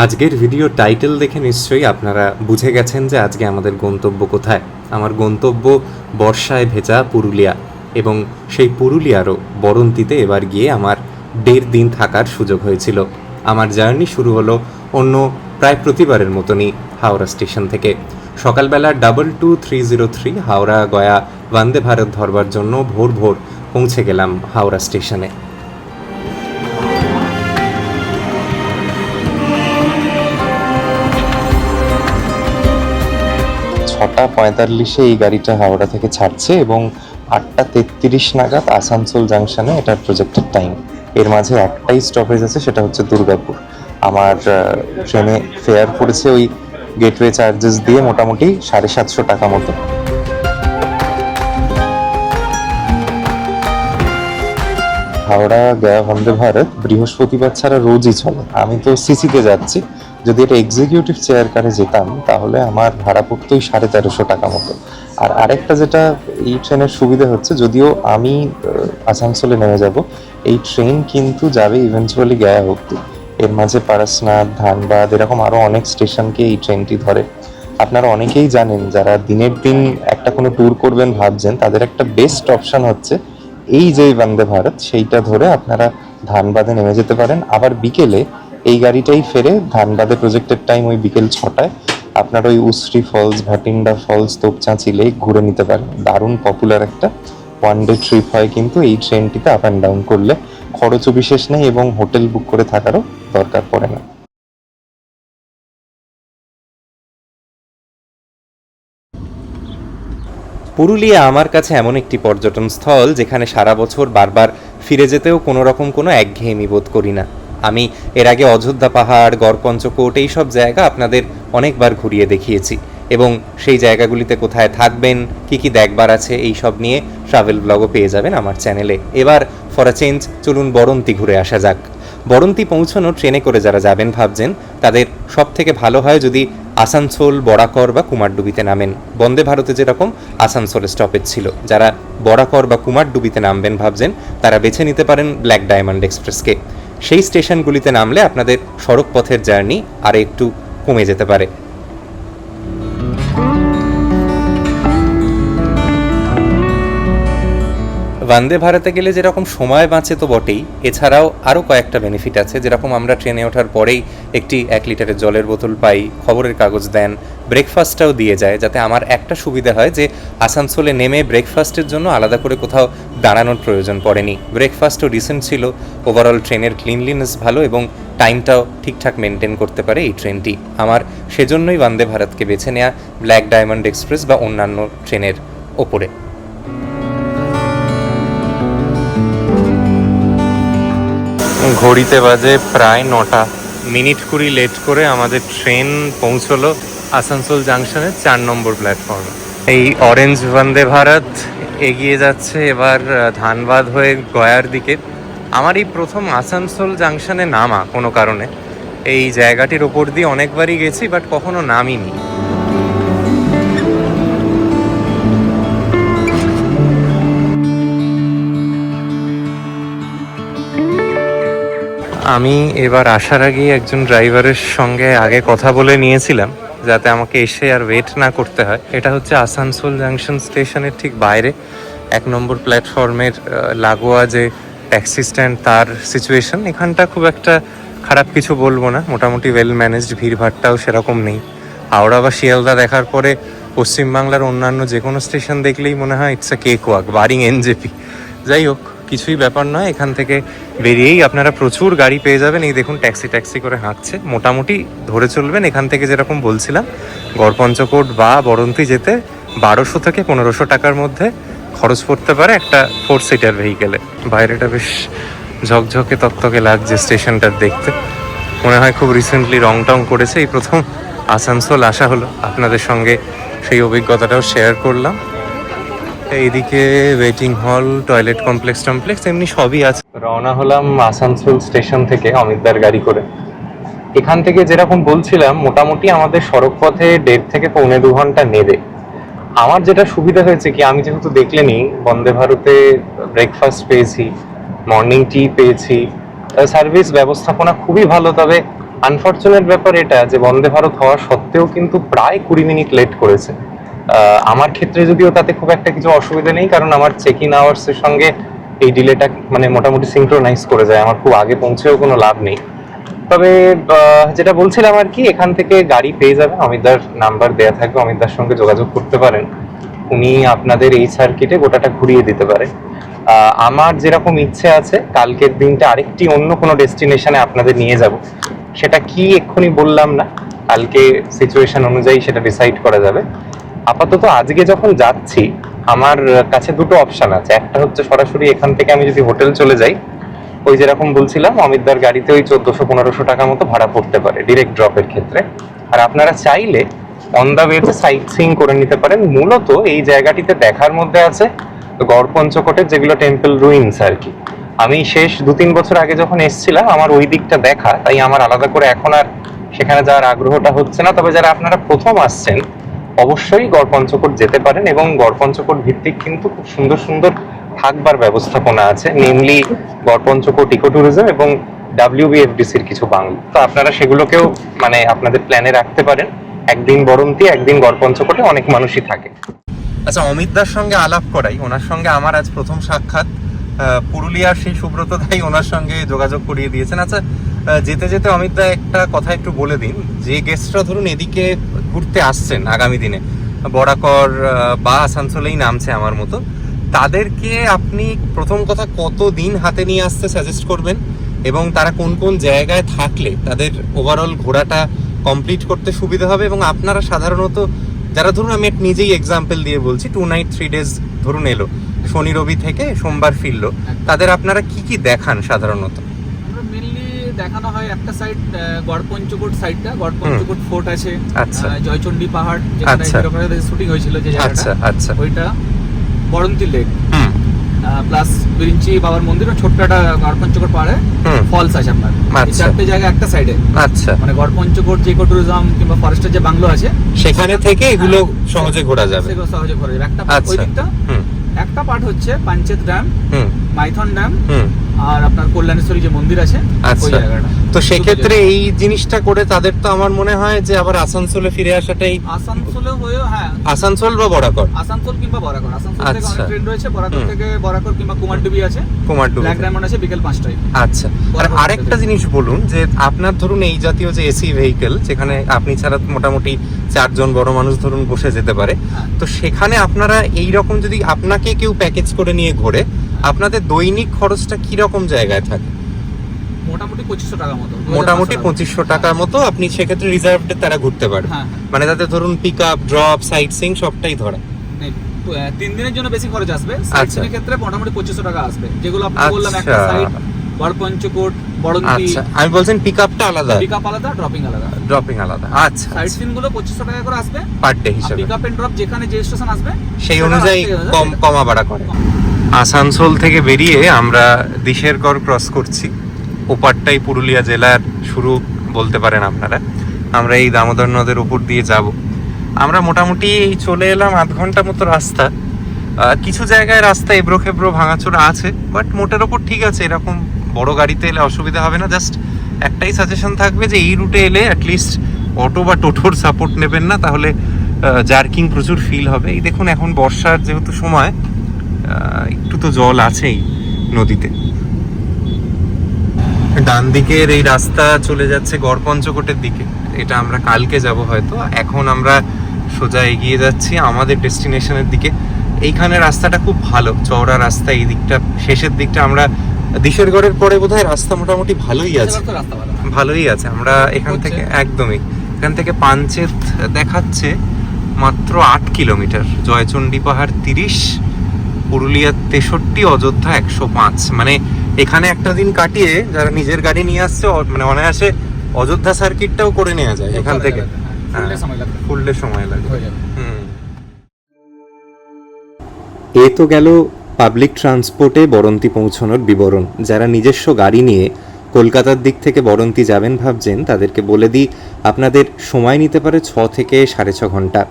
আজকের video title দেখে নিশ্চয়ই আপনারা বুঝে গেছেন যে আজকে আমাদের গন্তব্য কোথায়। আমার গন্তব্য বর্ষায় ভেজা পুরুলিয়া, এবং সেই পুরুলিয়ারও বরন্তিতে এবার গিয়ে আমার 1.5 দিন থাকার সুযোগ হয়েছিল। আমার জার্নি শুরু হলো অন্য প্রায় প্রতিবারের মতনই হাওড়া স্টেশন থেকে। সকালবেলা 22303 হাওড়া গয়া বন্দে ভারত ধরবার জন্য ভোর ভোর পৌঁছে গেলাম হাওড়া স্টেশনে। 6:45 এই গাড়িটা হাওড়া থেকে ছাড়ছে এবং 8:33 নাগাদ আসানসোল জাংশনে এটার প্রজেক্টেড টাইম। এর মাঝে একটাই স্টপেজ আছে, সেটা হচ্ছে দুর্গাপুর। আমার ট্রেনে ফেয়ার পড়েছে ওই গেটওয়ে চার্জেস দিয়ে মোটামুটি 750 টাকা মতো। হাওড়া গয়া বন্দে ভারত বৃহস্পতিবার ছাড়া রোজই চলে। আমি তো সিসিতে যাচ্ছি, যদি এটা এক্সিকিউটিভ চেয়ার কারে যেতাম তাহলে আমার ভাড়া পড়তো 1350 টাকা মতো। আর আরেকটা যেটা এই ট্রেনের সুবিধা হচ্ছে, যদিও আমি আসানসোলে নেমে যাব, এই ট্রেন কিন্তু যাবে ইভেন্চুয়ালি গয়া অবধি। এর মাঝে পারাসনাথ, ধানবাদ এরকম আরও অনেক স্টেশনকে এই ট্রেনটি ধরে। আপনারা অনেকেই জানেন, যারা দিনের দিন একটা কোনো ট্যুর করবেন ভাবছেন, তাদের একটা বেস্ট অপশান হচ্ছে এই যে বন্দে ভারত, সেইটা ধরে আপনারা ধানবাদে নেমে যেতে পারেন। আবার বিকেলে এই গাড়িটাই ফেরে ধানবাদে প্রজেক্টের টাইম ওই বিকেল 6টায় আপনার ওই Usri falls, Bhatinda falls, Topchanchi lake ঘুরে নিতে পারেন। দারুণ পপুলার একটা ওয়ান ডে ট্রিপ হয় কিন্তু এই ট্রেনটিতে আপ অ্যান্ড ডাউন করলে। খরচও বিশেষ নেই এবং হোটেল বুক করে থাকারও দরকার পড়ে না। পুরুলিয়া আমার কাছে এমন একটি পর্যটন স্থল যেখানে সারা বছর বারবার ফিরে যেতেও কোনো রকম কোনো একঘেয়েমি বোধ করি না। আমি এর আগে অযোধ্যা পাহাড়, গড়পঞ্চকোট এইসব জায়গা আপনাদের অনেকবার ঘুরিয়ে দেখিয়েছি, এবং সেই জায়গাগুলিতে কোথায় থাকবেন, কি দেখবার আছে, এই সব নিয়ে ট্রাভেল ব্লগও পেয়ে যাবেন আমার চ্যানেলে। এবার ফর আ চেঞ্জ চলুন বরন্তি ঘুরে আসা যাক। বরন্তি পৌঁছানো ট্রেনে করে যারা যাবেন ভাবছেন, তাদের সব থেকে ভালো হয় যদি আসানসোল, বরাকর বা কুমারডুবিতে নামেন। বন্দে ভারতে যেরকম আসানসোলে স্টপেজ ছিল, যারা বরাকর বা কুমারডুবিতে নামবেন ভাবছেন, তারা বেছে নিতে পারেন ব্ল্যাক ডায়মন্ড এক্সপ্রেসকে। সেই স্টেশনগুলিতে নামলে আপনাদের সড়ক পথের জার্নি আর একটু কমে যেতে পারে। বন্দে ভারতে গেলে যেরকম সময় বাঁচে তো বটেই, এছাড়াও আরও কয়েকটা বেনিফিট আছে। যেরকম আমরা ট্রেনে ওঠার পরেই একটি 1 লিটারের জলের বোতল পাই, খবরের কাগজ দেন, ব্রেকফাস্টটাও দিয়ে যায়। যাতে আমার একটা সুবিধা হয় যে আসানসোলে নেমে ব্রেকফাস্টের জন্য আলাদা করে কোথাও দাঁড়ানোর প্রয়োজন পড়েনি। ব্রেকফাস্টও রিসেন্ট ছিল। ওভারঅল ট্রেনের ক্লিনলিনেস ভালো এবং টাইমটাও ঠিকঠাক মেনটেন করতে পারে এই ট্রেনটি। আমার সেজন্যই বন্দে ভারতকে বেছে নেওয়া ব্ল্যাক ডায়মন্ড এক্সপ্রেস বা অন্যান্য ট্রেনের ওপরে। ঘড়িতে বাজে প্রায় 9টা, মিনিট 20 লেট করে আমাদের ট্রেন পৌঁছলো আসানসোল জাংশনের 4 নম্বর প্ল্যাটফর্মে। এই অরেঞ্জ বন্দে ভারত এগিয়ে যাচ্ছে এবার ধানবাদ হয়ে গয়ার দিকে। আমার এই প্রথম আসানসোল জাংশনে নামা কোনো কারণে। এই জায়গাটির ওপর দিয়ে অনেকবারই গেছি, বাট কখনো নামিনি। আমি এবার আসার আগে একজন ড্রাইভারের সঙ্গে আগে কথা বলে নিয়েছিলাম যাতে আমাকে এসে আর ওয়েট না করতে হয়। এটা হচ্ছে আসানসোল জাংশন স্টেশনের ঠিক বাইরে 1 নম্বর প্ল্যাটফর্মের লাগোয়া যে ট্যাক্সি স্ট্যান্ড, তার সিচুয়েশন। এখানটা খুব একটা খারাপ কিছু বলবো না, মোটামুটি ওয়েল ম্যানেজড, ভিড়ভাড়টাও সেরকম নেই। হাওড়া বা শিয়ালদা দেখার পরে পশ্চিমবাংলার অন্যান্য যে কোনো স্টেশন দেখলেই মনে হয় it's a cake walk, বারিং NJP. যাই হোক, কিছুই ব্যাপার নয়। এখান থেকে বেরিয়েই আপনারা প্রচুর গাড়ি পেয়ে যাবেন। এই দেখুন ট্যাক্সি করে হাঁকছে। মোটামুটি ধরে চলবেন এখান থেকে যেরকম বলছিলাম গড়পঞ্চকোট বা বরন্তি যেতে 1200 থেকে 1500 টাকার মধ্যে খরচ পড়তে পারে একটা 4 সিটার ভেহিকেলে। বাইরেটা বেশ ঝকঝকে তকতকে লাগছে স্টেশনটার দেখতে। মনে হয় খুব রিসেন্টলি রং টং করেছে। এই প্রথম আসানসোল আসা হলো, আপনাদের সঙ্গে সেই অভিজ্ঞতাটাও শেয়ার করলাম। এইদিকে ওয়েটিং হল, টয়লেট কমপ্লেক্স এমনি সবই আছে। রওনা হলাম আসানসোল স্টেশন থেকে অমিতদার গাড়ি করে। এখান থেকে যেরকম বলছিলাম মোটামুটি আমাদের সড়ক পথে 1.5 থেকে 1.25 ঘন্টা নেবে। আমার যেটা সুবিধা হয়েছে কি, আমি যেহেতু দেখলেনি বন্দে ভারতে ব্রেকফাস্ট পেয়েছি, মর্নিং টি পেয়েছি, সার্ভিস ব্যবস্থাপনা খুবই ভালো। তবে আনফর্চুনেট ব্যাপার এটা যে বন্দে ভারত হওয়া সত্ত্বেও কিন্তু প্রায় 20 মিনিট লেট করেছে। আমার ক্ষেত্রে যদিও তাতে খুব একটা কিছু অসুবিধা নেই, কারণ আমার চেক ইন আওয়ার্সের সঙ্গে এই ডিলেটা মানে মোটামুটি সিঙ্ক্রোনাইজ করে যায়। আমার খুব আগে পৌঁছেও কোনো লাভ নেই। তবে যেটা বলছিলাম আর কি, এখান থেকে গাড়ি পেয়ে যাবেন, অমিতদার নাম্বার দেয়া থাকবে, অমিতদার সঙ্গে যোগাযোগ করতে পারেন। উনি আপনাদের এই সার্কিটে গোটাটা ঘুরিয়ে দিতে পারে। আমার যেরকম ইচ্ছে আছে কালকের দিনটা আরেকটি অন্য কোনো ডেস্টিনেশনে আপনাদের নিয়ে যাব। সেটা কি এক্ষুনি বললাম না, কালকে সিচুয়েশন অনুযায়ী সেটা ডিসাইড করা যাবে। আপাতত আজকে যখন যাচ্ছি আমার কাছে দুটো অপশন আছে। একটা হচ্ছে সরাসরি এখান থেকে আমি যদি হোটেল চলে যাই, ওই যেরকম বলছিলাম অমিতদার গাড়িতে ওই 1400-1500 টাকা মতো ভাড়া পড়তে পারে ডিরেক্ট ড্রপের ক্ষেত্রে। আর আপনারা চাইলে অন দ্য ওয়েতে সাইট সিইং করে নিতে পারেন। মূলত এই জায়গাটিতে দেখার মধ্যে আছে গড়পঞ্চকোটের যেগুলো টেম্পল রুইন্স আর কি। আমি শেষ 2-3 বছর আগে যখন এসেছিলাম আমার ওই দিকটা দেখা, তাই আমার আলাদা করে এখন আর সেখানে যাওয়ার আগ্রহটা হচ্ছে না। তবে যারা আপনারা প্রথম আসছেন অবশ্যই গড়পঞ্চকোট যেতে পারেন, এবং গড়পঞ্চকোট ভিত্তিক কিন্তু খুব সুন্দর সুন্দর থাকবার ব্যবস্থাপনা আছে, নেমলি গড়পঞ্চকোট ইকো ট্যুরিজম এবং WBFDC-র কিছু বাংলো। তো আপনারা সেগুলোকেও মানে আপনাদের প্ল্যানে রাখতে পারেন। একদিন বরন্তি, একদিন গড়পঞ্চকোটে অনেক মানুষই থাকে। আচ্ছা, অমিতদার সঙ্গে আলাপ করাই, ওনার সঙ্গে আমার আজ প্রথম সাক্ষাৎ। পুরুলিয়ার সেই সুব্রত দাই ওনার সঙ্গে যোগাযোগ করিয়ে দিয়েছেন। আচ্ছা, যেতে যেতে অমিতদা একটা কথা একটু বলে দিন, যে গেস্টরা ধরুন এদিকে ঘুরতে আসছেন আগামী দিনে, বরাকর বা আসানসোলেই নামছে আমার মতো, তাদেরকে আপনি প্রথম কথা কত দিন হাতে নিয়ে আসতে সাজেস্ট করবেন, এবং তারা কোন কোন জায়গায় থাকলে তাদের ওভারঅল ঘোরাটা কমপ্লিট করতে সুবিধা হবে? এবং আপনারা সাধারণত যারা ধরুন, আমি নিজেই এক্সাম্পল দিয়ে বলছি, 2 নাইট 3 ডেজ ধরুন এলো, শনি রবি থেকে সোমবার ফিরলো, তাদের আপনারা কি কি দেখান সাধারণত? মেইনলি দেখানো হয় একটা সাইড গড়পঞ্চকোট সাইডটা, গড়পঞ্চকোট ফোর্ট আছে, আচ্ছা, জয়চন্ডী পাহাড় যেখানে শুটিং হয়েছিল যে জায়গাটা, আচ্ছা, ওইটা বরন্তি লেক, প্লাস বিরিঞ্চি বাবার মন্দির, ছোট্ট একটা গড়পঞ্চকোট পাহাড়ে ফলস আছে আপনার। এই চারটে জায়গা একটা সাইডে। আচ্ছা, মানে গড়পঞ্চকোট যে ইকো ট্যুরিজম কিংবা ফরেস্টের যে বাংলো আছে সেখানে থেকে এগুলো সহজে ঘোরা যাবে। সেগুলো সহজে ঘোরা যাবে। একটা ওই দিকটা, একটা পার্ট হচ্ছে পাঞ্চেত ড্যাম, মাইথন ড্যাম, আর আপনার কল্যাণেশ্বরী যে মন্দির আছে ওই জায়গাটা। তো সেক্ষেত্রে এই জিনিসটা করে তাদের তো আমার মনে হয় যে আবার আসানসোলে ফিরে আসাটাই, আসানসোলে হয়েও, হ্যাঁ, আসানসোল বা বরাকর, আসানসোল কিংবা বরাকর। আসানসোল থেকে অনেক ট্রেন রয়েছে, বরাকর থেকে বরাকর কিংবা কুমারডুবি আছে, ব্ল্যাক ডায়মন্ড আছে বিকেল 5টায়। আচ্ছা, আর আরেকটা জিনিস বলুন, যে আপনার ধরুন এই জাতীয় যে এসি ভেহিকেল, যেখানে আপনি ছাড়া মোটামুটি 4 জন বড় মানুষ ধরুন বসে যেতে পারে, তো সেখানে আপনারা এই রকম যদি আপনাকে কেউ প্যাকেজ করে নিয়ে ঘোরে, আপনাদের দৈনিক খরচটা কি রকম জায়গায় থাকে? মোটামুটি 2500 টাকা মতো। মোটামুটি 2500 টাকার মতো আপনি সেক্ষেত্রে রিজার্ভড তারা ঘুরতে পারে। মানে তাতে ধরুন pick up, drop, sight seeing সবটাই ধরা। 3 দিনের জন্য বেশি খরচ আসবে। সাইট সিইং এর ক্ষেত্রে মোটামুটি 2500 টাকা আসবে, যেগুলো আপনাকে বললাম একটা সাইড গড়পঞ্চকোট, বরন্তি। আচ্ছা, আমি বলছেন পিক আপটা আলাদা, পিক আপ আলাদা, ড্রপিং আলাদা। আচ্ছা, সাইট সিইং গুলো 2500 টাকা করে আসবে পার ডে হিসেবে। পিক আপ এন্ড ড্রপ যেখানে যে স্টেশন আসবে সেই অনুযায়ী কমা বাড়া করে। আসানসোল থেকে বেরিয়ে আমরা দিশেরগড় ক্রস করছি। ওপারটাই পুরুলিয়া জেলার শুরু বলতে পারেন আপনারা। আমরা এই দামোদর নদের উপর দিয়ে যাব। আমরা মোটামুটি চলে এলাম 1/2 ঘন্টা মতো রাস্তা। কিছু জায়গায় রাস্তা এবড়ো খেবড়ো ভাঙাচোরা আছে, বাট মোটের ওপর ঠিক আছে। এরকম বড় গাড়িতে এলে অসুবিধা হবে না। জাস্ট একটাই সাজেশন থাকবে যে এই রুটে এলে অ্যাটলিস্ট অটো বা টোটোর সাপোর্ট নেবেন না, তাহলে জার্কিং প্রচুর ফিল হবে। এই দেখুন, এখন বর্ষার যেহেতু সময়, একটু তো জল আছেই নদীতে। ডান দিকের এই রাস্তা চলে যাচ্ছে গড়পঞ্চকোটের দিকে, এটা আমরা কালকে যাব হয়তো। এখন আমরা সোজা এগিয়ে যাচ্ছি আমাদের ডেস্টিনেশনের দিকে। এইখানে রাস্তাটা খুব ভালো, চওড়া রাস্তা। এই দিকটা শেষের দিকটা আমরা দিশেরগড়ের পরে বোধহয় রাস্তা মোটামুটি ভালোই আছে, ভালোই আছে। আমরা এখান থেকে একদমই এখান থেকে পাঞ্চেত দেখাচ্ছে মাত্র 8 কিলোমিটার, জয়চণ্ডী পাহাড় 30, পুরুলিয়া 63, অযোধ্যা 105। মানে এখানে একটা দিন কাটিয়ে যারা নিজের গাড়ি নিয়ে আসছে মানে অনায়াসে অযোধ্যা সার্কিটটাও করে নেওয়া যায় এখান থেকে। ফুল ডে সময় লাগে। এ তো গেল পাবলিক ট্রান্সপোর্টে বরন্তি পৌঁছানোর বিবরণ। যারা নিজস্ব গাড়ি নিয়ে কলকাতার দিক থেকে বরন্তি যাবেন ভাবছেন, তাদেরকে বলে দিই আপনাদের সময় নিতে পারে 6 থেকে 6.5 ঘন্টা।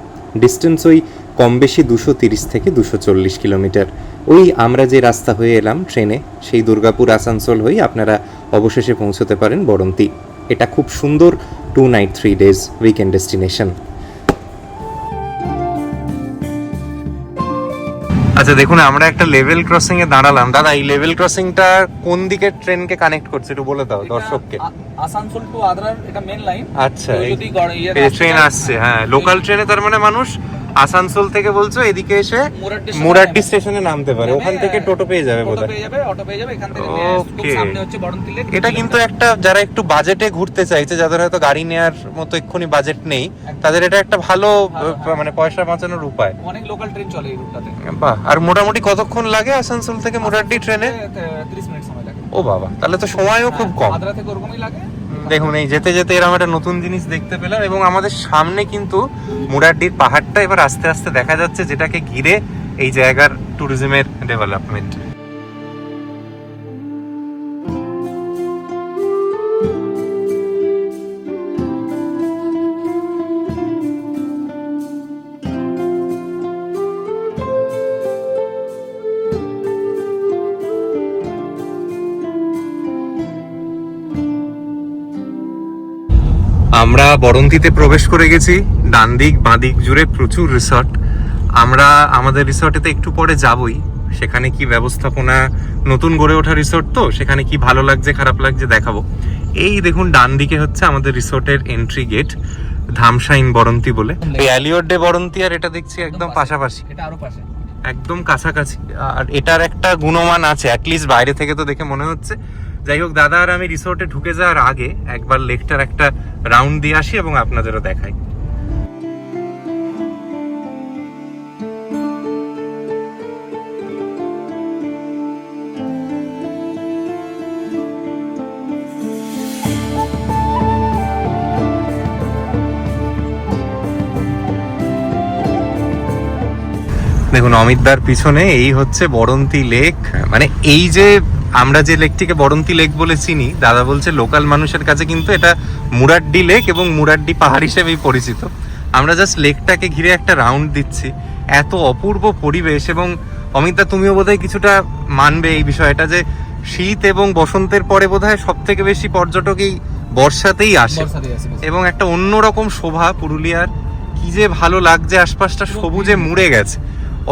ডিস্টেন্স ওই কম বেশি 230 থেকে 240 কিলোমিটার। ওই আমরা যে রাস্তা হয়ে এলাম ট্রেনে, সেই দুর্গাপুর আসানসোল হয়ে আপনারা অবশেষে পৌঁছতে পারেন বরন্তি। এটা খুব সুন্দর 2 নাইট 3 ডেজ উইকেন্ড ডেস্টিনেশন। আচ্ছা দেখুন, আমরা একটা লেভেল ক্রসিং এ দাঁড়ালাম। দাদা, এই লেভেল ক্রসিংটা কোন দিকে ট্রেনকে কানেক্ট করছে একটু বলে দাও দর্শককে। আসানসোল টু আদ্রার এটা মেন লাইন। আচ্ছা, এই ট্রেন আসছে, হ্যাঁ লোকাল ট্রেনে। তার মানে মানুষ আসানসোল থেকে বলছো এদিকে এসে মুরাড্ডি স্টেশনে নামতে পারে, ওখান থেকে টোটো পেয়ে যাবে বোধহয়। অটো পেয়ে যাবে এখান থেকে। ওকে, সামনে হচ্ছে বরন্তি লেক। এটা কিন্তু একটা যারা একটু বাজেটে ঘুরতে চাইছে, যাদের হয়তো গাড়ি নেওয়ার মতো এক্ষুনি বাজেট নেই, তাদের এটা একটা ভালো মানে পয়সা বাঁচানোর উপায়। অনেক লোকাল ট্রেন চলে এই রুটটাতে। বাহ। আর মোটামুটি কতক্ষণ লাগে আসানসোল থেকে মুরাড্ডি ট্রেনে? 30 মিনিট সময় লাগে। ও বাবা, তাহলে তো সময়ও খুব কম। আদ্রা থেকে ওরকমই লাগে। দেখুন, এই যেতে যেতে এরকম একটা নতুন জিনিস দেখতে পেলাম, এবং আমাদের সামনে কিন্তু মুরাড্ডির পাহাড়টা এবার আস্তে আস্তে দেখা যাচ্ছে, যেটাকে ঘিরে এই জায়গার ট্যুরিজমের ডেভেলপমেন্ট। আমরা বরন্তিতে প্রবেশ করে গেছি। ডান দিক বাঁ দিক জুড়ে প্রচুর রিসর্ট। আমরা আমাদের রিসর্টেতে একটু পরে যাবই। সেখানে কি ব্যবস্থাপনা, নতুন গড়ে ওঠা রিসর্ট তো, সেখানে কি ভালো লাগছে খারাপ লাগছে দেখাবো। এই দেখুন ডান দিকে হচ্ছে আমাদের রিসর্টের এন্ট্রি গেট, ধামসাইন বরন্তি বলে। এই অ্যালিওর ডে বরন্তি আর এটা দেখছি একদম পাশাপাশি, এটা আরো পাশে, একদম কাছাকাছি। আর এটার একটা গুণমান আছে, অ্যাটলিস্ট বাইরে থেকে তো দেখে মনে হচ্ছে। যাই হোক, দাদা আর আমি রিসোর্টে ঢুকে যাওয়ার আগে একবার লেকটার একটা রাউন্ড দিয়ে আসি এবং আপনাদেরও দেখাই। দেখুন, অমিতদার পিছনে এই হচ্ছে বরন্তি লেক। মানে এই যে আমরা যে লেকটিকে বরন্তি লেক বলে চিনি, দাদা বলছে লোকাল মানুষের কাছে কিন্তু এটা মুরাড্ডি লেক এবং মুরাড্ডি পাহাড় হিসেবেই পরিচিত। আমরা জাস্ট লেকটাকে ঘিরে একটা রাউন্ড দিচ্ছি, এত অপূর্ব পরিবেশ। এবং অমিতদা, তুমিও বোধহয় কিছুটা মানবে এই বিষয়টা, যে শীত এবং বসন্তের পরে বোধহয় সব থেকে বেশি পর্যটক এই বর্ষাতেই আসে, এবং একটা অন্যরকম শোভা পুরুলিয়ার। কি যে ভালো লাগছে, আশপাশটা সবুজে মুড়ে গেছে,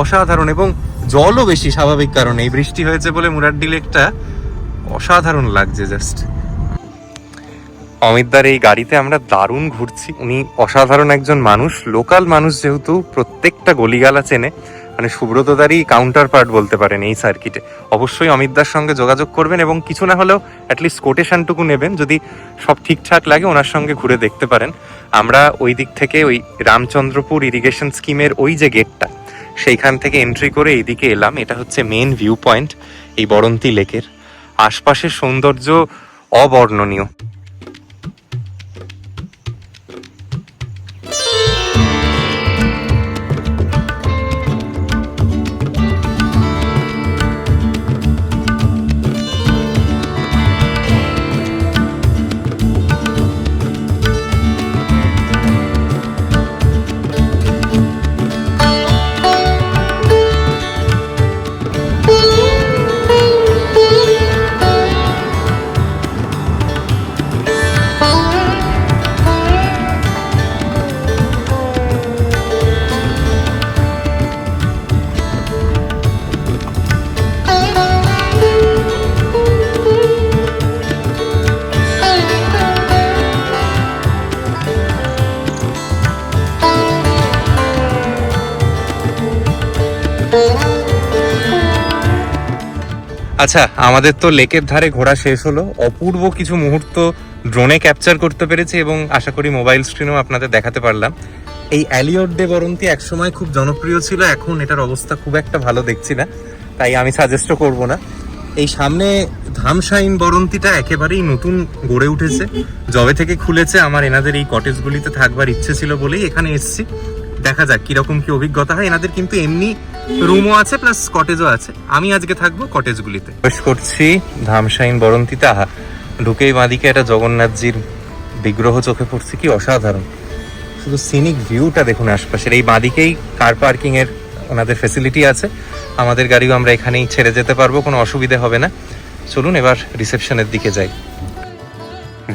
অসাধারণ। এবং জলও বেশি, স্বাভাবিক কারণে এই বৃষ্টি হয়েছে বলে মুরাড্ডি লেকটা অসাধারণ লাগছে জাস্ট। অমিতদার এই গাড়িতে আমরা দারুণ ঘুরছি। উনি অসাধারণ একজন মানুষ, লোকাল মানুষ যেহেতু প্রত্যেকটা গলিগালা চেনে। মানে সুব্রতদারই কাউন্টার পার্ট বলতে পারেন এই সার্কিটে। অবশ্যই অমিতদার সঙ্গে যোগাযোগ করবেন এবং কিছু না হলেও অ্যাটলিস্ট কোটেশনটুকু নেবেন। যদি সব ঠিকঠাক লাগে ওনার সঙ্গে ঘুরে দেখতে পারেন। আমরা ওই দিক থেকে ওই রামচন্দ্রপুর ইরিগেশন স্কিমের ওই যে গেটটা, সেইখান থেকে এন্ট্রি করে এইদিকে এলাম। এটা হচ্ছে মেন ভিউ পয়েন্ট এই বরন্তি লেকের। আশপাশের সৌন্দর্য অবর্ণনীয়। আচ্ছা, আমাদের তো লেকের ধারে ঘোরা শেষ হলো। অপূর্ব কিছু মুহূর্ত ড্রোনে ক্যাপচার করতে পেরেছি এবং আশা করি মোবাইল স্ক্রিনেও আপনাদের দেখাতে পারলাম। এই অ্যালিয়ট ডে বরন্তি একসময় খুব জনপ্রিয় ছিল, এখন এটার অবস্থা খুব একটা ভালো দেখছি না, তাই আমি সাজেস্টও করব না। এই সামনে ধামশাইন বরন্তিটা একেবারেই নতুন গড়ে উঠেছে, যবে থেকে খুলেছে। আমার এনাদের এই কটেজগুলিতে থাকবার ইচ্ছে ছিল বলেই এখানে এসেছি। দেখা যাক কিরকম কি অভিজ্ঞতা হয়। এনাদের কিন্তু এমনি রুমও আছে প্লাস কটেজও আছে। আমি আজকে থাকবো কটেজগুলিতে। প্রবেশ করছি ধামশাইন বরন্তিতে। আহা, ঢুকেই বাঁদিকে একটা জগন্নাথজির বিগ্রহ চোখে পড়ছে, কি অসাধারণ। শুধু সিনিক ভিউটা দেখুন আশপাশের। এই বাঁদিকেই কার পার্কিং এর ওনাদের ফেসিলিটি আছে। আমাদের গাড়িও আমরা এখানেই ছেড়ে যেতে পারবো, কোনো অসুবিধা হবে না। চলুন এবার রিসেপশনের দিকে যাই।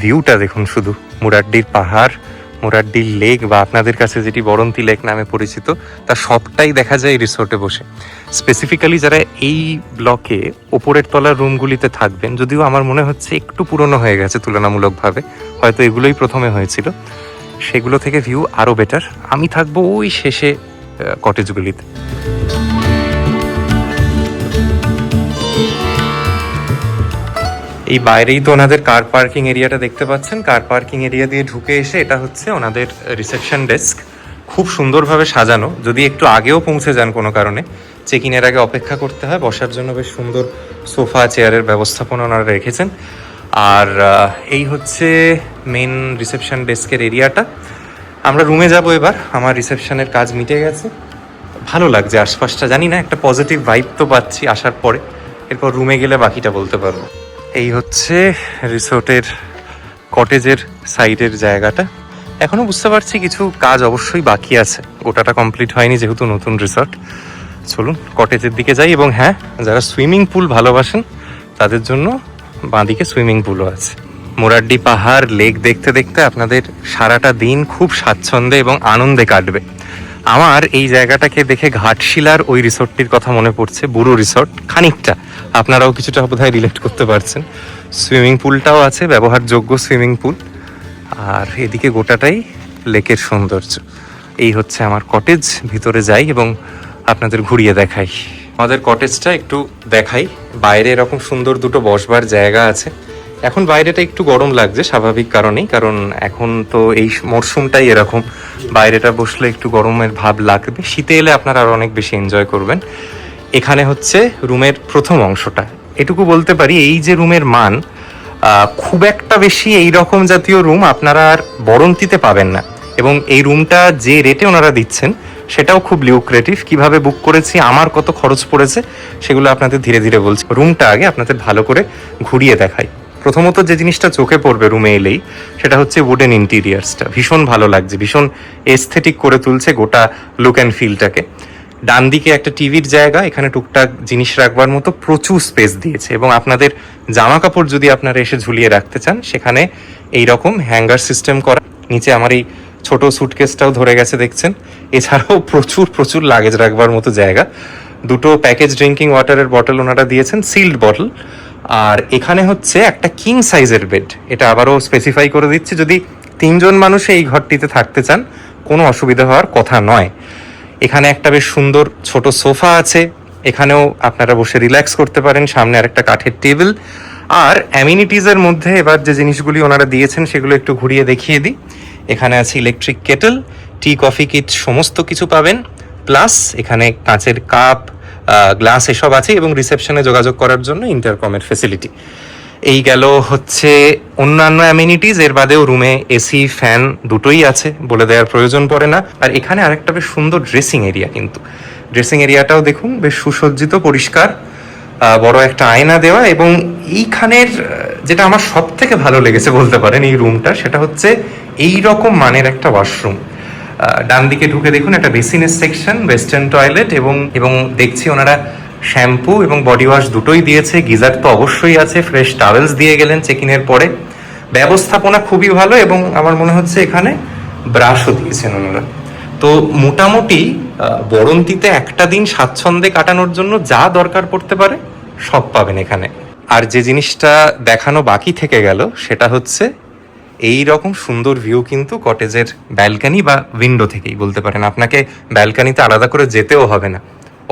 ভিউটা দেখুন শুধু, মুরাড্ডির পাহাড়, মুরাড্ডির লেক বা আপনাদের কাছে যেটি বরন্তি লেক নামে পরিচিত, তা সবটাই দেখা যায় এই রিসোর্টে বসে। স্পেসিফিক্যালি যারা এই ব্লকে ওপরের তলার রুমগুলিতে থাকবেন, যদিও আমার মনে হচ্ছে একটু পুরনো হয়ে গেছে তুলনামূলকভাবে, হয়তো এগুলোই প্রথমে হয়েছিল, সেগুলো থেকে ভিউ আরও বেটার। আমি থাকবো ওই শেষে কটেজগুলিতে। এই বাইরেই তো ওনাদের কার পার্কিং এরিয়াটা দেখতে পাচ্ছেন। কার পার্কিং এরিয়া দিয়ে ঢুকে এসে এটা হচ্ছে ওনাদের রিসেপশন ডেস্ক। খুব সুন্দরভাবে সাজানো। যদি একটু আগেও পৌঁছে যান কোনো কারণে, চেক ইনের আগে অপেক্ষা করতে হয়। বসার জন্য বেশ সুন্দর সোফা চেয়ারের ব্যবস্থাপনা ওনারা রেখেছেন। আর এই হচ্ছে মেন রিসেপশন ডেস্কের এরিয়াটা। আমরা রুমে যাব এবার। আমার রিসেপশনের কাজ মিটে গেছে। ভালো লাগছে আশপাশটা, জানি না, একটা পজিটিভ ভাইব তো পাচ্ছি আসার পরে। এরপর রুমে গেলে বাকিটা বলতে পারবো। এই হচ্ছে রিসোর্টের কটেজের সাইডের জায়গাটা। এখনো বুঝতে পারছি কিছু কাজ অবশ্যই বাকি আছে, গোটাটা কমপ্লিট হয়নি যেহেতু নতুন রিসোর্ট। চলুন কটেজের দিকে যাই। এবং হ্যাঁ, যারা সুইমিং পুল ভালোবাসেন তাদের জন্য বাঁদিকে সুইমিং পুলও আছে। মুরাড্ডি পাহাড় লেক দেখতে দেখতে আপনাদের সারাটা দিন খুব স্বাচ্ছন্দ্যে এবং আনন্দে কাটবে। আমার এই জায়গাটাকে দেখে ঘাটশিলার ওই রিসোর্টটির কথা মনে পড়ছে, বুড়ো রিসোর্ট খানিকটা। আপনারাও কিছুটা বোধহয় রিলেট করতে পারছেন। সুইমিং পুলটাও আছে, ব্যবহারযোগ্য সুইমিং পুল। আর এদিকে গোটাটাই লেকের সৌন্দর্য। এই হচ্ছে আমার কটেজ। ভিতরে যাই এবং আপনাদের ঘুরিয়ে দেখাই। আমাদের কটেজটা একটু দেখাই। বাইরে এরকম সুন্দর দুটো বসবার জায়গা আছে। এখন বাইরেটা একটু গরম লাগছে স্বাভাবিক কারণেই, কারণ এখন তো এই মরশুমটাই এরকম, বাইরেটা বসলে একটু গরমের ভাব লাগবে। শীতে এলে আপনারা আরো অনেক বেশি এনজয় করবেন। এখানে হচ্ছে রুমের প্রথম অংশটা। এটুকু বলতে পারি, এই যে রুমের মান, খুব একটা বেশি এই রকম জাতীয় রুম আপনারা আর বরন্তিতে পাবেন না। এবং এই রুমটা যে রেটে ওনারা দিচ্ছেন সেটাও খুব লিউক্রেটিভ। কিভাবে বুক করেছি, আমার কত খরচ পড়েছে, সেগুলো আপনাদের ধীরে ধীরে বলছি। রুমটা আগে আপনাদের ভালো করে ঘুরিয়ে দেখাই। প্রথমত যে জিনিসটা চোখে পড়বে রুমে এলেই, সেটা হচ্ছে উডেন ইন্টিরিয়ার্সটা। ভীষণ ভালো লাগছে, ভীষণ এস্থেটিক করে তুলছে গোটা লুক অ্যান্ড ফিলটাকে। ডান দিকে একটা টিভির জায়গা, এখানে টুকটাক জিনিস রাখবার মতো প্রচুর স্পেস দিয়েছে। এবং আপনাদের জামা কাপড় যদি আপনারা এসে ঝুলিয়ে রাখতে চান, সেখানে এই রকম হ্যাঙ্গার সিস্টেম করা। নিচে আমার এই ছোট সুটকেসটাও ধরে গেছে দেখছেন। এছাড়াও প্রচুর প্রচুর লাগেজ রাখবার মতো জায়গা। দুটো প্যাকেজ ড্রিঙ্কিং ওয়াটারের বটল ওনারা দিয়েছেন, সিল্ড বটল। আর এখানে হচ্ছে একটা কিং সাইজের বেড। এটা আবারও স্পেসিফাই করে দিচ্ছি, যদি 3 জন মানুষ এই ঘরটিতে থাকতে চান কোনো অসুবিধা হওয়ার কথা নয়। এখানে একটা বেশ সুন্দর ছোট সোফা আছে, এখানেও আপনারা বসে রিল্যাক্স করতে পারেন। সামনে আর একটা কাঠের টেবিল। আর অ্যামিনিটিজের মধ্যে এবার যে জিনিসগুলি ওনারা দিয়েছেন সেগুলো একটু ঘুরিয়ে দেখিয়ে দিই। এখানে আছে electric kettle, tea coffee kit, সমস্ত কিছু পাবেন। প্লাস এখানে কাঁচের কাপ, গ্লাস এসব আছে এবং রিসেপশনে যোগাযোগ করার জন্য ইন্টারকমের ফেসিলিটি। এই গেল হচ্ছে অন্যান্য অ্যামিনিটিজ। এর বাদেও রুমে এসি, ফ্যান দুটোই আছে, বলে দেওয়ার প্রয়োজন পড়ে না। আর এখানে আরেকটা বেশ সুন্দর ড্রেসিং এরিয়া, কিন্তু ড্রেসিং এরিয়াটাও দেখুন বেশ সুসজ্জিত, পরিষ্কার, বড় একটা আয়না দেওয়া। এবং এইখানের যেটা আমার সব থেকে ভালো লেগেছে বলতে পারেন এই রুমটা, সেটা হচ্ছে এই রকম মানের একটা ওয়াশরুম। ডান দিকে ঢুকে দেখুন একটা বেসিনের সেকশন, ওয়েস্টার্ন টয়লেট, এবং দেখছি ওনারা শ্যাম্পু এবং বডি ওয়াশ দুটোই দিয়েছে। গিজার তো অবশ্যই আছে, ফ্রেশ টাওয়েলস দিয়ে গেলেন চেক ইনের পরে। ব্যবস্থাপনা খুবই ভালো এবং আমার মনে হচ্ছে এখানে ব্রাশও দিয়েছেন ওনারা। তো মোটামুটি বরন্তিতে একটা দিন স্বাচ্ছন্দ্যে কাটানোর জন্য যা দরকার পড়তে পারে সব পাবেন এখানে। আর যে জিনিসটা দেখানো বাকি থেকে গেল সেটা হচ্ছে এই রকম সুন্দর ভিউ কিন্তু কটেজের ব্যালকানি বা উইন্ডো থেকেই বলতে পারেন। আপনাকে ব্যালকানিতে আলাদা করে যেতেও হবে না,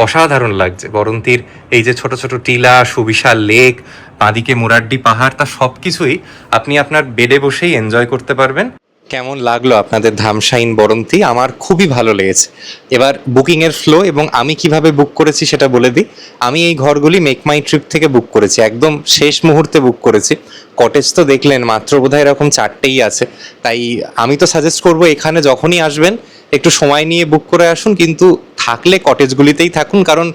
অসাধারণ লাগছে। বরন্তির এই যে ছোট ছোট টিলা, সুবিশাল লেক, বাঁদিকে মুরাড্ডি পাহাড়, তা সব কিছুই আপনি আপনার বেডে বসেই এনজয় করতে পারবেন। কেমন লাগলো আপনাদের ধামসাইন বরন্তি? আমার খুবই ভালো লেগেছে। এবার বুকিংয়ের ফ্লো এবং আমি কিভাবে বুক করেছি সেটা বলে দিই। আমি এই ঘরগুলি মেক মাই ট্রিপ থেকে বুক করেছি, একদম শেষ মুহূর্তে বুক করেছি। কটেজ তো দেখলেন মাত্র বোধহয় এরকম 4টেই আছে, তাই আমি তো সাজেস্ট করবো এখানে যখনই আসবেন একটু সময় নিয়ে বুক করে আসুন, কিন্তু থাকলে কটেজগুলিতেই থাকুন, কারণ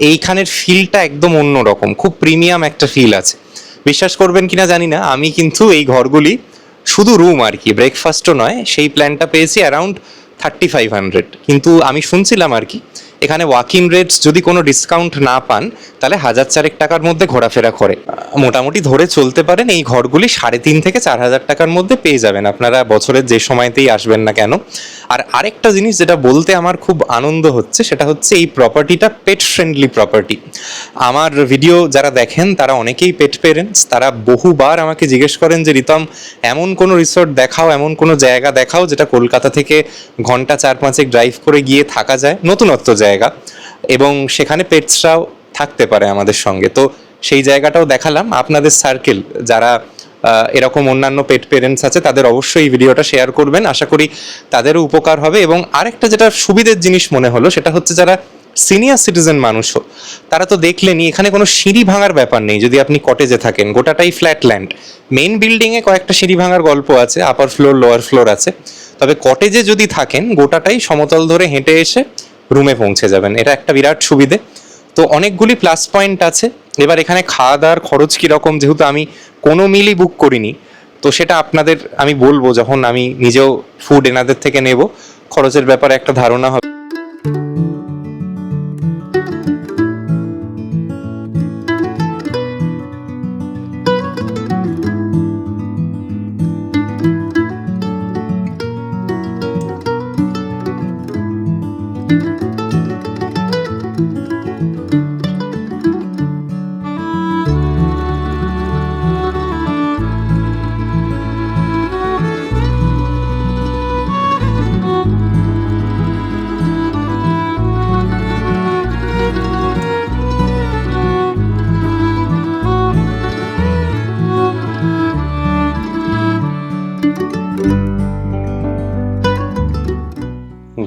এইখানের ফিলটা একদম অন্যরকম, খুব প্রিমিয়াম একটা ফিল আছে। বিশ্বাস করবেন কিনা জানি না, আমি কিন্তু এই ঘরগুলি শুধু রুম আর কি, ব্রেকফাস্টও নয়, সেই প্ল্যানটা পেয়েছি অ্যারাউন্ড 3500। কিন্তু আমি শুনছিলাম আর কি এখানে ওয়াক ইন রেটস যদি কোনো ডিসকাউন্ট না পান তাহলে 1000 টাকার মধ্যে ঘোরাফেরা করে। মোটামুটি ধরে চলতে পারেন এই ঘরগুলি 3.5 থেকে 4000 টাকার মধ্যে পেয়ে যাবেন আপনারা বছরের যে সময়তেই আসবেন না কেন। আর আরেকটা জিনিস যেটা বলতে আমার খুব আনন্দ হচ্ছে সেটা হচ্ছে এই প্রপার্টিটা পেট ফ্রেন্ডলি প্রপার্টি। আমার ভিডিও যারা দেখেন তারা অনেকেই পেট পেরেন্টস, তারা বহুবার আমাকে জিজ্ঞেস করেন যে রিতম এমন কোনো রিসোর্ট দেখাও, এমন কোনো জায়গা দেখাও যেটা কলকাতা থেকে ঘন্টা 4-5 ড্রাইভ করে গিয়ে থাকা যায়, নতুনত্ব জায়গা, এবং সেখানে পেটসরাও থাকতে পারে আমাদের সঙ্গে। তো সেই জায়গাটাও দেখালাম। আপনাদের সার্কেল যারা এরকম অন্যান্য পেট পেরেন্টস আছে তাদের অবশ্যই এই ভিডিওটা শেয়ার করবেন, আশা করি তাদেরও উপকার হবে। এবং আরেকটা যেটা সুবিধের জিনিস মনে হলো সেটা হচ্ছে যারা সিনিয়র সিটিজেন মানুষও, তারা তো দেখলেনই এখানে কোনো সিঁড়ি ভাঙার ব্যাপার নেই। যদি আপনি কটেজে থাকেন, গোটাটাই ফ্ল্যাট ল্যান্ড। মেইন বিল্ডিংয়ে কয়েকটা সিঁড়ি ভাঙার গল্প আছে, আপার ফ্লোর লোয়ার ফ্লোর আছে, তবে কটেজে যদি থাকেন গোটাটাই সমতল ধরে হেঁটে এসে রুমে পৌঁছে যাবেন, এটা একটা বিরাট সুবিধে। তো অনেকগুলি প্লাস পয়েন্ট আছে। এবার এখানে খাওয়া দাওয়ার খরচ কীরকম, যেহেতু আমি কোনো মিলই বুক করিনি, তো সেটা আপনাদের আমি বলবো যখন আমি নিজেও ফুড এনাদের থেকে নেব, খরচের ব্যাপারে একটা ধারণা হবে।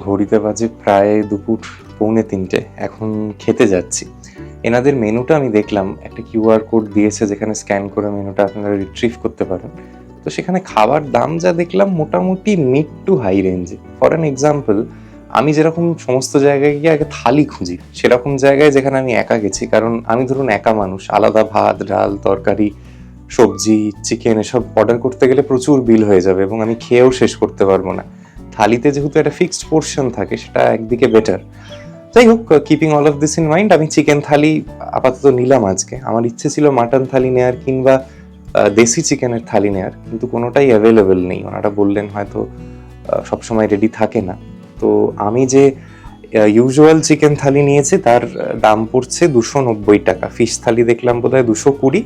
ঘড়িতে বাজে প্রায় দুপুর 2:45, এখন খেতে যাচ্ছি। এনাদের মেনুটা আমি দেখলাম, একটা কিউআর কোড দিয়েছে যেখানে স্ক্যান করে মেনুটা আপনারা রিট্রিভ করতে পারেন। তো সেখানে খাবার দাম যা দেখলাম মোটামুটি মিড টু হাই রেঞ্জে। ফর অ্যান এক্সাম্পল, আমি যেরকম সমস্ত জায়গায় গিয়ে আগে থালি খুঁজি, সেরকম জায়গায় যেখানে আমি একা গেছি, কারণ আমি ধরুন একা মানুষ, আলাদা ভাত ডাল তরকারি সবজি চিকেন এসব অর্ডার করতে গেলে প্রচুর বিল হয়ে যাবে এবং আমি খেয়েও শেষ করতে পারবো না। থালিতে যেহেতু একটা ফিক্সড পোর্শন থাকে, সেটা একদিকে বেটার। যাই হোক, keeping all of this in mind, আমি চিকেন থালি আপাতত নিলাম আজকে। আমার ইচ্ছে ছিল মাটন থালি নেয়ার কিংবা দেশি চিকেনের থালি নেয়ার, কিন্তু কোনোটাই অ্যাভেলেবেল নেই। ওনারা বললেন হয়তো সবসময় রেডি থাকে না। তো আমি যে ইউজুয়াল চিকেন থালি নিয়েছি তার দাম পড়ছে 290 টাকা। ফিশ থালি দেখলাম বোধহয় 220,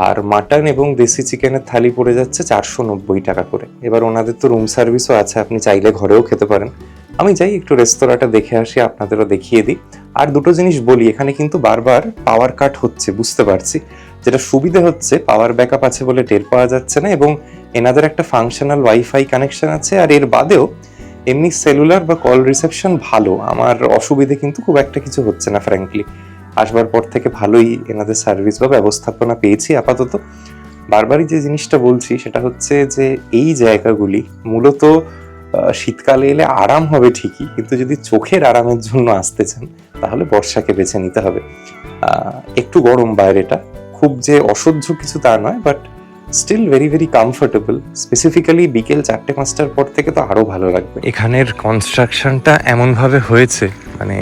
আর মাটন এবং দেশি চিকেনের থালি পড়ে যাচ্ছে 490 টাকা করে। এবার ওনাদের তো রুম সার্ভিসও আছে, আপনি চাইলে ঘরেও খেতে পারেন। আমি যাই একটু রেস্তোরাঁটা দেখে আসি, আপনাদেরও দেখিয়ে দিই। আর দুটো জিনিস বলি, এখানে কিন্তু বারবার পাওয়ার কাট হচ্ছে, বুঝতে পারছি। যেটা সুবিধে হচ্ছে পাওয়ার ব্যাকআপ আছে বলে টের পাওয়া যাচ্ছে না, এবং এনাদের একটা ফাংশনাল ওয়াইফাই কানেকশন আছে। আর এর বাদেও এমনি সেলুলার বা কল রিসেপশন ভালো, আমার অসুবিধে কিন্তু খুব একটা কিছু হচ্ছে না ফ্র্যাঙ্কলি। আসবার পর থেকে ভালোই এনাদের সার্ভিস বা ব্যবস্থাপনা পেয়েছি আপাতত। বারবারই যে জিনিসটা বলছি সেটা হচ্ছে যে এই জায়গাগুলি মূলত শীতকালে এলে আরাম হবে ঠিকই, কিন্তু যদি চোখের আরামের জন্য আসতে চান তাহলে বর্ষাকে বেছে নিতে হবে। একটু গরম বাইরেটা, খুব যে অসহ্য কিছু তা নয়, but still very very comfortable. Specifically বিকেল 4-5টার পর থেকে তো আরো ভালো লাগবে। এখানের কনস্ট্রাকশনটা এমনভাবে হয়েছে, মানে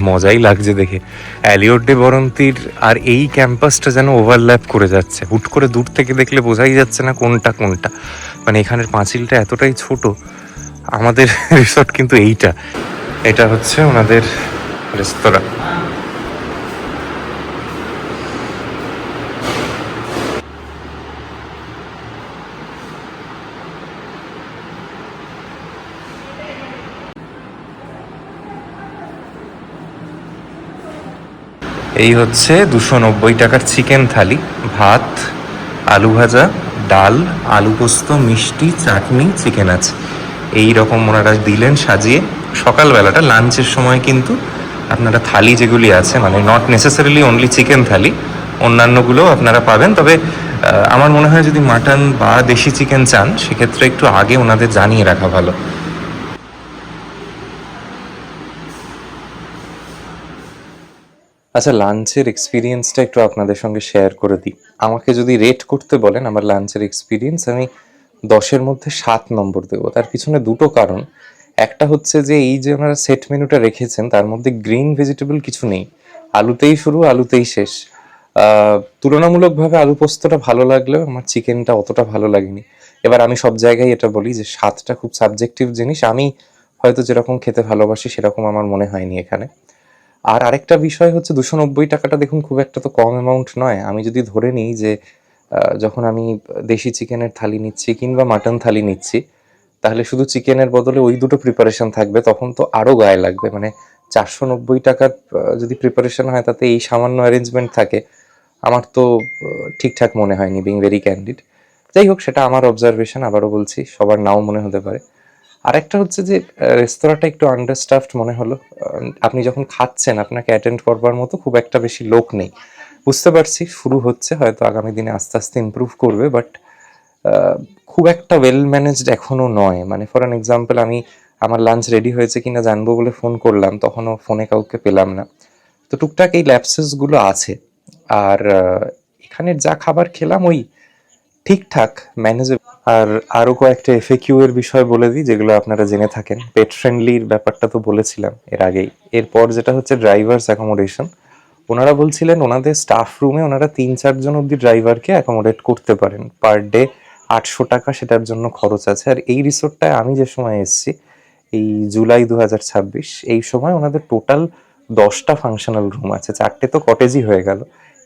মজাই লাগছে দেখে। অ্যালিয়ট ডে বরন্তির আর এই ক্যাম্পাসটা যেন ওভারল্যাপ করে যাচ্ছে, হুট করে দূর থেকে দেখলে বোঝাই যাচ্ছে না কোনটা কোনটা। মানে এখানের পাঁচিলটা এতটাই ছোট। আমাদের রিসর্ট কিন্তু এটা হচ্ছে ওনাদের রেস্তোরাঁ। এই হচ্ছে 290 টাকার চিকেন থালি, ভাত, আলু ভাজা, ডাল, আলু পোস্ত, মিষ্টি, চাটনি, চিকেন আছে। এই রকম ওনারা দিলেন সাজিয়ে। সকালবেলাটা লাঞ্চের সময় কিন্তু আপনারা থালি যেগুলি আছে, মানে নট নেসেসারিলি অনলি চিকেন থালি, অন্যান্যগুলোও আপনারা পাবেন। তবে আমার মনে হয় যদি মাটন বা দেশি চিকেন চান সেক্ষেত্রে একটু আগে ওনাদের জানিয়ে রাখা ভালো। আচ্ছা, লাঞ্চের এক্সপিরিয়েন্সটা একটু আপনাদের সঙ্গে শেয়ার করে দিই। আমাকে যদি রেট করতে বলেন আমার লাঞ্চের এক্সপিরিয়েন্স, আমি 10-এর মধ্যে 7 নম্বর দেবো। তার পিছনে দুটো কারণ। একটা হচ্ছে যে এই যে ওনারা সেট মেনুটা রেখেছেন তার মধ্যে গ্রিন ভেজিটেবল কিছু নেই, আলুতেই শুরু আলুতেই শেষ। তুলনামূলকভাবে আলু পোস্তটা ভালো লাগলেও আমার চিকেনটা অতটা ভালো লাগেনি। এবার আমি সব জায়গায় এটা বলি যে স্বাদটা খুব সাবজেক্টিভ জিনিস, আমি হয়তো যেরকম খেতে ভালোবাসি সেরকম আমার মনে হয়নি এখানে। আর আরেকটা বিষয় হচ্ছে 290 টাকাটা দেখুন খুব একটা তো কম অ্যামাউন্ট নয়। আমি যদি ধরে নিই যে যখন আমি দেশি চিকেনের থালি নিচ্ছি কিংবা মাটন থালি নিচ্ছি, তাহলে শুধু চিকেনের বদলে ওই দুটো প্রিপারেশন থাকবে, তখন তো আরও গায়ে লাগবে। মানে 490 টাকার যদি প্রিপারেশন হয় তাতে এই সামান্য অ্যারেঞ্জমেন্ট থাকে, আমার তো ঠিকঠাক মনে হয়নি, বিং ভেরি ক্যান্ডিড। যাই হোক, সেটা আমার অবজারভেশন, আবারও বলছি সবার নাও মনে হতে পারে। আরেকটা হচ্ছে যে রেস্তোরাঁটা একটু আন্ডারস্টাফড মনে হলো। আপনি যখন খাচ্ছেন আপনাকে অ্যাটেন্ড করবার মতো খুব একটা বেশি লোক নেই। বুঝতে পারছি শুরু হচ্ছে, হয়তো আগামী দিনে আস্তে আস্তে ইমপ্রুভ করবে, বাট খুব একটা ওয়েল ম্যানেজড এখনও নয়। মানে ফর অ্যান এক্সাম্পল, আমি আমার লাঞ্চ রেডি হয়েছে কিনা জানবো বলে ফোন করলাম, তখনও ফোনে কাউকে পেলাম না। তো টুকটাক এই ল্যাপসেসগুলো আছে। আর এখানের যা খাবার খেলাম ওই ঠিকঠাক ম্যানেজেবল। আর আরও কয়েকটা এফএকিউ এর বিষয় বলে দিই যেগুলো আপনারা জেনে থাকেন। পেট ফ্রেন্ডলির ব্যাপারটা তো বলেছিলাম এর আগেই। এরপর যেটা হচ্ছে ড্রাইভার্স অ্যাকোমোডেশন, ওনারা বলছিলেন ওনাদের স্টাফ রুমে ওনারা 3-4 জন অব্দি ড্রাইভারকে অ্যাকোমোডেট করতে পারেন, পার ডে 800 টাকা সেটার জন্য খরচ আছে। আর এই রিসোর্টটায় আমি যে সময় এসেছি, এই জুলাই 2026, এই সময় ওনাদের টোটাল 10টা ফাংশনাল রুম আছে, 4টে তো কটেজই হয়ে গেল,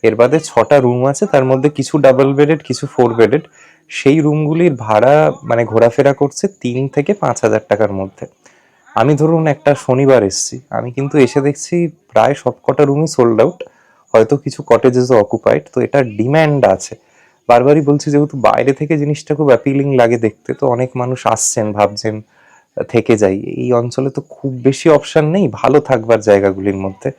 এর বাদে 6টা রুম আছে, তার মধ্যে কিছু ডাবল বেডেড কিছু 4 বেডেড। সেই রুমগুলির ভাড়া মানে ঘোরাফেরা করছে 3 থেকে 5,000 টাকার মধ্যে। আমি ধরুন একটা শনিবার এসেছি, আমি কিন্তু এসে দেখছি প্রায় সবকটা রুমই সোল্ড আউট, হয়তো কিছু কটেজেসও অকুপাইড। তো এটা ডিম্যান্ড আছে। বারবারই বলছি, যেহেতু বাইরে থেকে জিনিসটা খুব অ্যাপিলিং লাগে দেখতে, তো অনেক মানুষ আসছেন, ভাবছেন থেকে যাই। এই অঞ্চলে তো খুব বেশি অপশন নেই ভালো থাকবার জায়গাগুলির মধ্যে,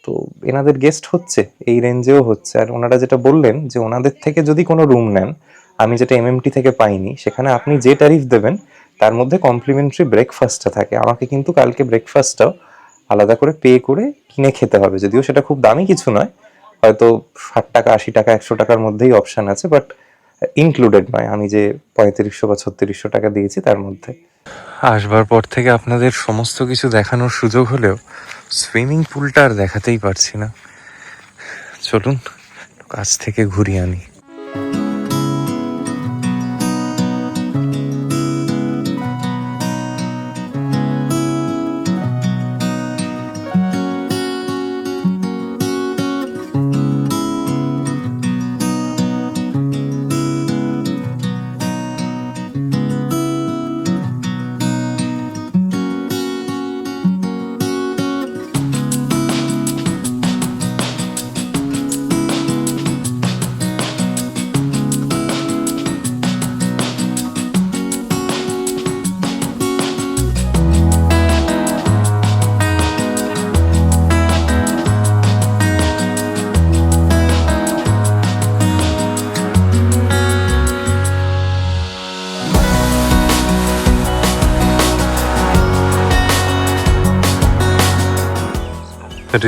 তো এনাদের গেস্ট হচ্ছে, এই রেঞ্জেও হচ্ছে। আর ওনারা যেটা বললেন যে ওনাদের থেকে যদি কোনো রুম নেন, আমি যেটা এমএমটি থেকে পাইনি, সেখানে আপনি যে ট্যারিফ দেবেন তার মধ্যে কমপ্লিমেন্টারি ব্রেকফাস্টটা থাকে। আমাকে কিন্তু কালকে ব্রেকফাস্টটাও আলাদা করে পে করে কিনে খেতে হবে, যদিও সেটা খুব দামি কিছু নয়, হয়তো 60 টাকা 80 টাকা 100 টাকার মধ্যেই অপশান আছে, বাট ইনক্লুডেড নয় আমি যে 3500 বা 3600 টাকা দিয়েছি তার মধ্যে। আসবার পর থেকে আপনাদের সমস্ত কিছু দেখানোর সুযোগ হলেও সুইমিং পুলটা আর দেখাতেই পারছি না। চলুন কাছ থেকে ঘুরিয়ে আনি।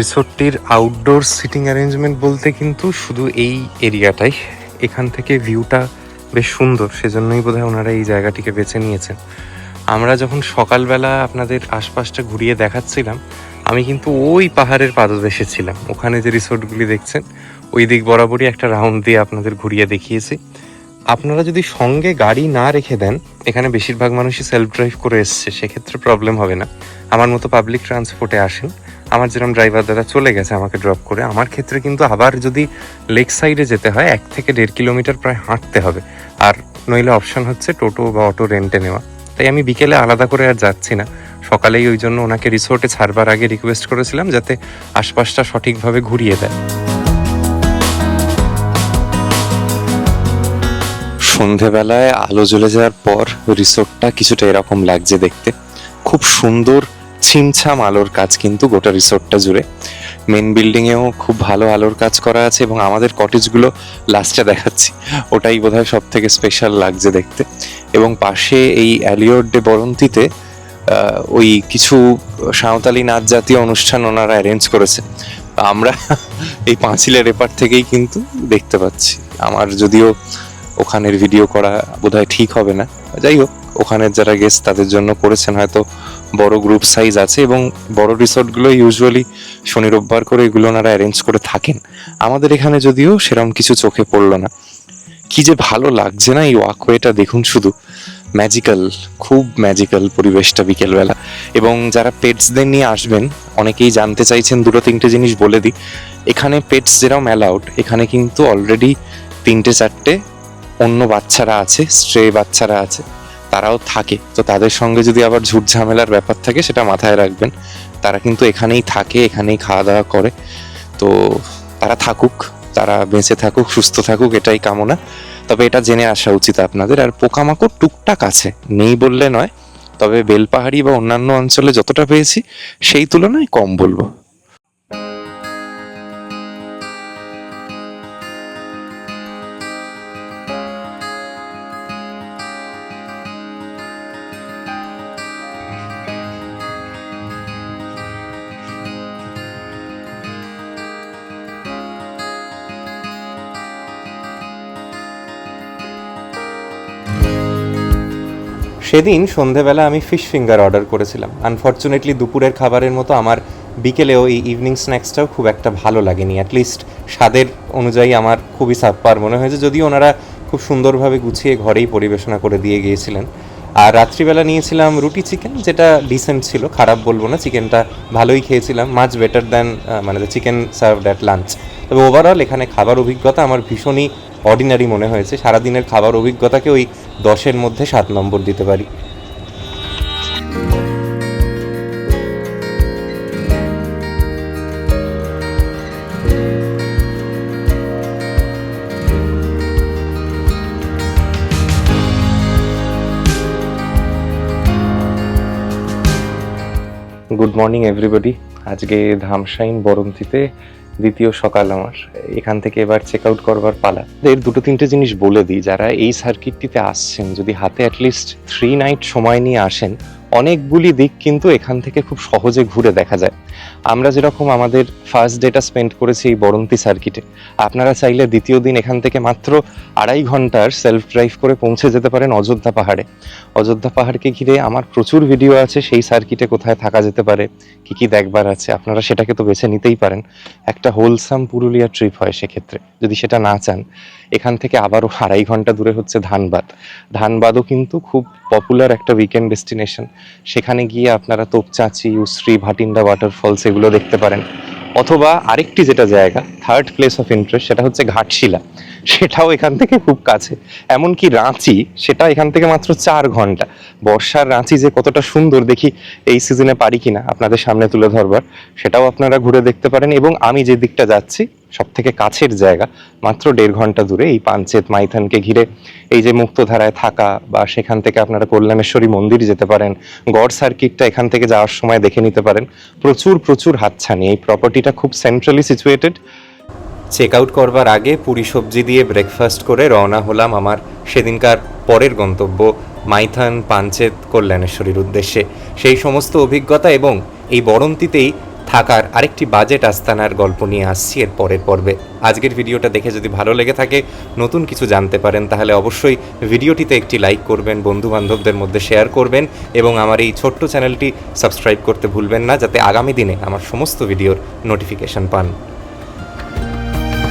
রিসোর্টটির আউটডোর সিটিং অ্যারেঞ্জমেন্ট বলতে কিন্তু শুধু এই এরিয়াটাই। এখান থেকে ভিউটা বেশ সুন্দর, সেজন্যই বোধহয় ওনারা এই জায়গাটিকে বেছে নিয়েছেন। আমরা যখন সকালবেলা আপনাদের আশপাশটা ঘুরিয়ে দেখাচ্ছিলাম, আমি কিন্তু ওই পাহাড়ের পাদদেশে ছিলাম। ওখানে যে রিসোর্টগুলি দেখছেন ওই দিক বরাবরই একটা রাউন্ড দিয়ে আপনাদের ঘুরিয়ে দেখিয়েছি। আপনারা যদি সঙ্গে গাড়ি না রেখে দেন, এখানে বেশিরভাগ মানুষই সেলফ ড্রাইভ করে এসছে, সেক্ষেত্রে প্রবলেম হবে না। আমার মতো পাবলিক ট্রান্সপোর্টে আসেন, আমার যেরকম ড্রাইভার দাদা চলে গেছে আমাকে ড্রপ করে। আমার ক্ষেত্রে কিন্তু আবার যদি লেক সাইডে যেতে হয় 1 থেকে 1.5 কিলোমিটার প্রায় হাঁটতে হবে, আর নইলে অপশন হচ্ছে টোটো বা অটো রেন্টে নেওয়া। তাই আমি বিকেলে আলাদা করে আর যাচ্ছি না, সকালেই ওই জন্য ওনাকে রিসোর্টে ছাড়বার আগে রিকোয়েস্ট করেছিলাম যাতে আশপাশটা সঠিকভাবে ঘুরিয়ে দেয়। সন্ধেবেলায় আলো জ্বলে যাওয়ার পর রিসোর্টটা কিছুটা এরকম লাগছে দেখতে। খুব সুন্দর ছিমছাম আলোর কাজ কিন্তু গোটা রিসোর্টটা জুড়ে। মেন বিল্ডিংয়েও খুব ভালো আলোর কাজ করা আছে এবং আমাদের কটেজগুলো লাস্টে দেখাচ্ছি, ওটাই বোধহয় সব থেকে স্পেশাল লাগছে দেখতে। এবং পাশে এই অ্যালিওর ডে বরন্তিতে ওই কিছু সাঁওতালি নাচ জাতীয় অনুষ্ঠান ওনারা অ্যারেঞ্জ করেছে, আমরা এই পাঁচিলের এপার থেকেই কিন্তু দেখতে পাচ্ছি। আমার যদিও ওখানের ভিডিও করা বোধহয় ঠিক হবে না, যাই হোক ওখানের যারা গেস্ট তাদের জন্য করেছেন, হয়তো বড় গ্রুপ সাইজ আছে এবং বড় রিসোর্টগুলো ইউজুয়ালি শনি রোববার করে এগুলো ওনারা অ্যারেঞ্জ করে থাকেন। আমাদের এখানে যদিও সেরকম কিছু চোখে পড়লো না। কি যে ভালো লাগছে না এই ওয়াকওয়েটা, দেখুন শুধু, ম্যাজিক্যাল, খুব ম্যাজিক্যাল পরিবেশটা বিকেলবেলা। এবং যারা পেটসদের নিয়ে আসবেন, অনেকেই জানতে চাইছেন, দুটো তিনটে জিনিস বলে দিই। এখানে পেটস যেরকম অ্যালাউড, এখানে কিন্তু অলরেডি 3-4টে অন্য বাচ্চারা আছে, স্ট্রে বাচ্চারা আছে, তারাও থাকে। তো তাদের সঙ্গে যদি আবার ঝুট ঝামেলার ব্যাপার থাকে সেটা মাথায় রাখবেন। তারা কিন্তু এখানেই থাকে, এখানেই খাওয়া দাওয়া করে। তো তারা থাকুক, তারা বেঁচে থাকুক, সুস্থ থাকুক, এটাই কামনা। তবে এটা জেনে আসা উচিত আপনাদের। আর পোকামাকড় টুকটাক আছে, নেই বললে নয়, তবে বেলপাহাড়ি বা অন্যান্য অঞ্চলে যতটা পেয়েছি সেই তুলনায় কম বলবো। সেদিন সন্ধেবেলা আমি ফিশ ফিঙ্গার অর্ডার করেছিলাম। আনফর্চুনেটলি দুপুরের খাবারের মতো আমার বিকেলেও এই ইভিনিং স্ন্যাক্সটাও খুব একটা ভালো লাগেনি। অ্যাটলিস্ট স্বাদের অনুযায়ী আমার খুবই সাপ্পার মনে হয়েছে, যদিও ওনারা খুব সুন্দরভাবে গুছিয়ে ঘরেই পরিবেশনা করে দিয়ে গিয়েছিলেন। আর রাত্রিবেলা নিয়েছিলাম রুটি চিকেন, যেটা ডিসেন্ট ছিল, খারাপ বলবো না, চিকেনটা ভালোই খেয়েছিলাম, মাচ বেটার দ্যান মানে the chicken served at lunch. তবে ওভারঅল এখানে খাবার অভিজ্ঞতা আমার ভীষণই অর্ডিনারি মনে হয়েছে। সারাদিনের খাবার অভিজ্ঞতাকে ওই 10-এর মধ্যে 7 নম্বর দিতে পারি। Good morning everybody. আজকে ধামসাইন বরন্তিতে দ্বিতীয় সকাল আমার। এখান থেকে এবার চেক আউট করবার পালা। এর 2-3টে জিনিস বলে দিই, যারা এই সার্কিটটিতে আসছেন, যদি হাতে অ্যাটলিস্ট 3 নাইট সময় নিয়ে আসেন, অনেকগুলি দিক কিন্তু এখান থেকে খুব সহজে ঘুরে দেখা যায়। আমরা যেরকম আমাদের ফার্স্ট ডেটা স্পেন্ড করেছি এই বরন্তি সার্কিটে, আপনারা চাইলে দ্বিতীয় দিন এখান থেকে মাত্র 2.5 ঘন্টার সেলফ ড্রাইভ করে পৌঁছে যেতে পারেন অযোধ্যা পাহাড়ে। অযোধ্যা পাহাড়কে ঘিরে আমার প্রচুর ভিডিও আছে, সেই সার্কিটে কোথায় থাকা যেতে পারে, কি কি দেখবার আছে, আপনারা সেটাকে তো বেছে নিতেই পারেন। একটা হোলসাম পুরুলিয়া ট্রিপ হয় সেক্ষেত্রে। যদি সেটা না চান, এখান থেকে আবারও 2.5 ঘন্টা দূরে হচ্ছে ধানবাদ। ধানবাদও কিন্তু খুব পপুলার একটা উইকেন্ড ডেস্টিনেশন। সেখানে গিয়ে আপনারা তোপচাঁচি, উশ্রী, ভাটিন্ডা ওয়াটারফলস এগুলো দেখতে পারেন। অথবা আরেকটি যেটা জায়গা, থার্ড প্লেস অফ ইন্টারেস্ট, সেটা হচ্ছে ঘাটশিলা। সেটাও এখান থেকে খুব কাছে। এমনকি রাঁচি, সেটা এখান থেকে মাত্র 4 ঘন্টা। বর্ষার রাঁচি যে কতটা সুন্দর, দেখি এই সিজনে পারি কিনা আপনাদের সামনে তুলে ধরবার, সেটাও আপনারা ঘুরে দেখতে পারেন। এবং আমি যে দিকটা যাচ্ছি, সব থেকে কাছের জায়গা, মাত্র 1.5 ঘন্টা দূরে, এই পাঞ্চেত মাইথনকে ঘিরে এই যে মুক্তধারায় থাকা, বা সেখান থেকে আপনারা কল্যাণেশ্বরী মন্দির যেতে পারেন, গড় সার্কিটটা এখান থেকে যাওয়ার সময় দেখে নিতে পারেন। প্রচুর প্রচুর হাতছানি। এই প্রপার্টিটা খুব সেন্ট্রালি সিচুয়েটেড। চেক আউট করবার আগে পুরি সবজি দিয়ে ব্রেকফাস্ট করে রওনা হলাম আমার সেদিনকার পরের গন্তব্য মাইথন, পাঞ্চেত, কল্যাণেশ্বরীর উদ্দেশ্যে। সেই সমস্ত অভিজ্ঞতা এবং এই বরন্তিতেই থাকার আরেকটি বাজেট আস্তানার গল্প নিয়ে আসছি এর পরের পর্বে। আজকের ভিডিওটা দেখে যদি ভালো লেগে থাকে, নতুন কিছু জানতে পারেন, তাহলে অবশ্যই ভিডিওটিতে একটি লাইক করবেন, বন্ধু বান্ধবদের মধ্যে শেয়ার করবেন এবং আমার এই ছোট্ট চ্যানেলটি সাবস্ক্রাইব করতে ভুলবেন না, যাতে আগামী দিনে আমার সমস্ত ভিডিওর নোটিফিকেশন পান।